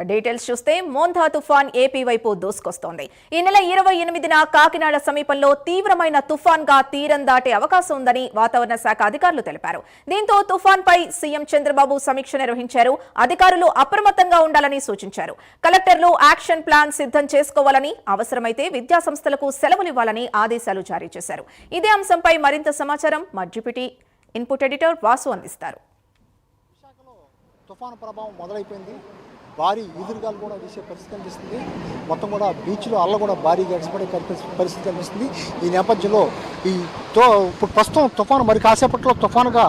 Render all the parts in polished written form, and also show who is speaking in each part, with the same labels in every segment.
Speaker 1: Details చూస్తే Montha తుఫాన్ AP వైపు దూసుకొస్తోంది. ఈ నెల 28న కాకినాడ సమీపంలో తీవ్రమైన తుఫాన్ గా తీరం దాటే అవకాశం ఉందని వాతావరణ శాఖ అధికారులు తెలిపారు. దీంతో తుఫాన్ పై సీఎం చంద్రబాబు సమీక్ష నిర్వహించారు. అధికారులు అప్రమత్తంగా ఉండాలని సూచించారు. కలెక్టర్లు యాక్షన్ ప్లాన్ సిద్ధం చేసుకోవాలని, అవసరమైతే విద్యా సంస్థలకు సెలవులివ్వాలని ఆదేశాలు జారీ చేశారు. ఇదే అంశంపై మరింత సమాచారం మా డిప్యూటీ ఇన్పుట్ ఎడిటర్ వాసు అందిస్తారు.
Speaker 2: తుఫాను ప్రభావం మొదలైపోయింది. భారీ ఈదురుగాలు కూడా వీసే పరిస్థితి కనిపిస్తుంది. మొత్తం కూడా బీచ్లో అల్ల కూడా భారీగా ఎగసిపడే పరిస్థితి కనిపిస్తుంది. ఈ నేపథ్యంలో ఇప్పుడు ప్రస్తుతం తుఫాను మరి కాసేపట్లో తుఫానుగా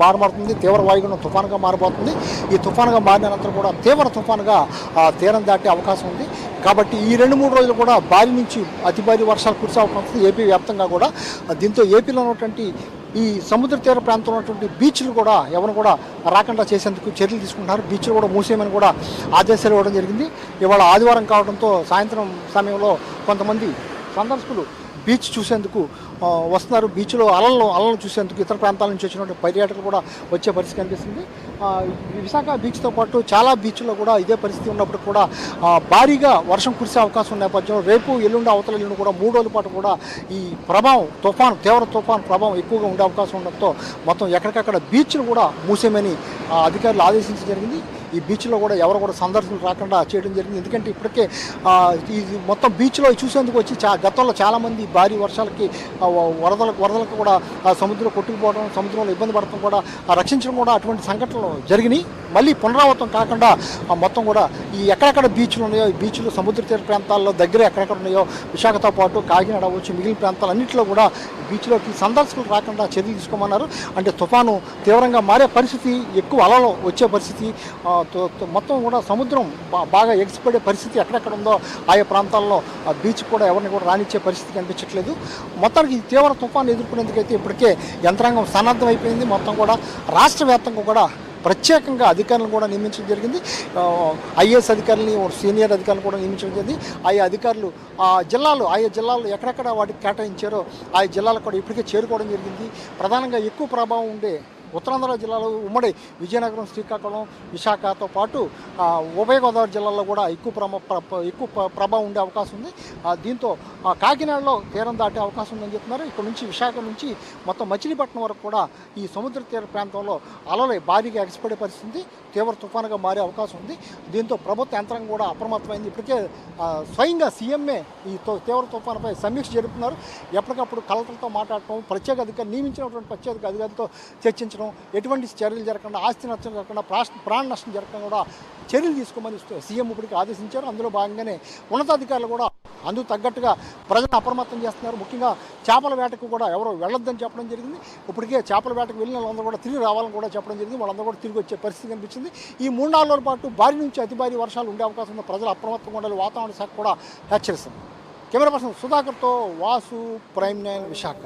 Speaker 2: మారబడుతుంది. తీవ్ర వాయుగుణం తుఫానుగా మారబోతుంది. ఈ తుఫానుగా మారిన అనంతరం కూడా తీవ్ర తుఫానుగా తీరం దాటే అవకాశం ఉంది. కాబట్టి ఈ 2-3 రోజులు కూడా భారీ నుంచి అతి భారీ వర్షాలు కురిసే అవకాశం ఉంది ఏపీ వ్యాప్తంగా కూడా. దీంతో ఏపీలో ఉన్నటువంటి ఈ సముద్ర తీర ప్రాంతంలో ఉన్నటువంటి బీచ్లు కూడా ఎవరు కూడా రాకుండా చేసేందుకు చర్యలు తీసుకుంటున్నారు. బీచ్లు కూడా మూసేయమని కూడా ఆదేశాలు ఇవ్వడం జరిగింది. ఇవాళ ఆదివారం కావడంతో సాయంత్రం సమయంలో కొంతమంది సందర్శకులు బీచ్ చూసేందుకు వస్తున్నారు. బీచ్లో అలలను చూసేందుకు ఇతర ప్రాంతాల నుంచి వచ్చినటువంటి పర్యాటకులు కూడా వచ్చే పరిస్థితి కనిపిస్తుంది. విశాఖ బీచ్తో పాటు చాలా బీచ్లో కూడా ఇదే పరిస్థితి ఉన్నప్పుడు కూడా భారీగా వర్షం కురిసే అవకాశం ఉన్న నేపథ్యంలో రేపు ఎల్లుండి అవతల ఎల్లుండి కూడా 3 రోజుల పాటు కూడా ఈ ప్రభావం తీవ్ర తుఫాను ప్రభావం ఎక్కువగా ఉండే అవకాశం ఉండడంతో మొత్తం ఎక్కడికక్కడ బీచ్లు కూడా మూసేయమని అధికారులు ఆదేశించడం జరిగింది. ఈ బీచ్లో కూడా ఎవరు కూడా సందర్శకులు రాకుండా చేయడం జరిగింది. ఎందుకంటే ఇప్పటికే ఈ మొత్తం బీచ్లో చూసేందుకు వచ్చి గతంలో చాలామంది భారీ వర్షాలకి వరదలకు కూడా సముద్రం కొట్టుకుపోవడం, సముద్రంలో ఇబ్బంది పడటం కూడా రక్షించడం కూడా అటువంటి సంఘటనలు జరిగినాయి. మళ్ళీ పునరావృతం కాకుండా మొత్తం కూడా ఈ ఎక్కడెక్కడ బీచ్లు ఉన్నాయో ఈ బీచ్లు సముద్ర తీర ప్రాంతాల్లో దగ్గర ఎక్కడెక్కడ ఉన్నాయో విశాఖతో పాటు కాకినాడ వచ్చి మిగిలిన ప్రాంతాలన్నింటిలో కూడా బీచ్లోకి సందర్శకులు రాకుండా చర్యలు తీసుకోమన్నారు. అంటే తుఫాను తీవ్రంగా మారే పరిస్థితి, ఎక్కువ అలలు వచ్చే పరిస్థితి, మొత్తం కూడా సముద్రం బాగా ఎగిసిపడే పరిస్థితి ఎక్కడెక్కడ ఉందో ఆయా ప్రాంతాల్లో బీచ్ కూడా ఎవరిని కూడా రానిచ్చే పరిస్థితి కనిపించట్లేదు. మొత్తానికి ఈ తీవ్ర తుఫాను ఎదుర్కొనేందుకైతే ఇప్పటికే యంత్రాంగం సన్నద్ధం అయిపోయింది. మొత్తం కూడా రాష్ట్ర వ్యాప్తంగా కూడా ప్రత్యేకంగా అధికారులను కూడా నియమించడం జరిగింది. ఐఏఎస్ అధికారులని, సీనియర్ అధికారులను కూడా నియమించడం జరిగింది. ఆయా అధికారులు ఆయా జిల్లాలు ఎక్కడెక్కడ వాటికి కేటాయించారో ఆయా జిల్లాలకు కూడా ఇప్పటికే చేరుకోవడం జరిగింది. ప్రధానంగా ఎక్కువ ప్రభావం ఉండే ఉత్తరాంధ్ర జిల్లాలో ఉమ్మడి విజయనగరం, శ్రీకాకుళం, విశాఖతో పాటు ఉభయ గోదావరి జిల్లాల్లో కూడా ఎక్కువ ప్రభావం ఉండే అవకాశం ఉంది. దీంతో కాకినాడలో తీరం దాటే అవకాశం ఉందని చెప్తున్నారు. ఇక్కడ నుంచి విశాఖ నుంచి మొత్తం మచిలీపట్నం వరకు కూడా ఈ సముద్ర తీర ప్రాంతంలో అలలు భారీగా ఎగసిపడే పరిస్థితి, తీవ్ర తుఫానుగా మారే అవకాశం ఉంది. దీంతో ప్రభుత్వ యంత్రాంగం కూడా అప్రమత్తమైంది. ఇప్పటికే స్వయంగా సీఎంఏ ఈ తీవ్ర తుఫానుపై సమీక్ష జరుపుతున్నారు. ఎప్పటికప్పుడు కలెక్టర్లతో మాట్లాడటం, ప్రత్యేక అధికారులు నియమించినటువంటి ప్రత్యేక అధికారులతో చర్చించడం, ఎటువంటి చర్యలు జరగకుండా, ఆస్తి నష్టం జరగకుండా, ప్రాణ నష్టం జరగకుండా కూడా చర్యలు తీసుకోమని సీఎం ఇప్పటికి ఆదేశించారు. అందులో భాగంగానే ఉన్నతాధికారులు కూడా అందుకు తగ్గట్టుగా ప్రజలను అప్రమత్తం చేస్తున్నారు. ముఖ్యంగా చేపల వేటకు కూడా ఎవరో వెళ్ళొద్దని చెప్పడం జరిగింది. ఇప్పటికే చేపల వేటకు వెళ్ళిన వాళ్ళందరూ కూడా తిరిగి రావాలని కూడా చెప్పడం జరిగింది. వాళ్ళందరూ కూడా తిరిగి వచ్చే పరిస్థితి కనిపించింది. ఈ 3-4 రోజుల పాటు భారీ నుంచి అతి భారీ వర్షాలు ఉండే అవకాశం ఉన్న ప్రజలు అప్రమత్తంగా ఉండాలి. వాతావరణ శాఖ కూడా హెచ్చరిస్తుంది. కెమెరా పర్సన్ సుధాకర్తో వాసు, ప్రైమ్ 9 విశాఖ.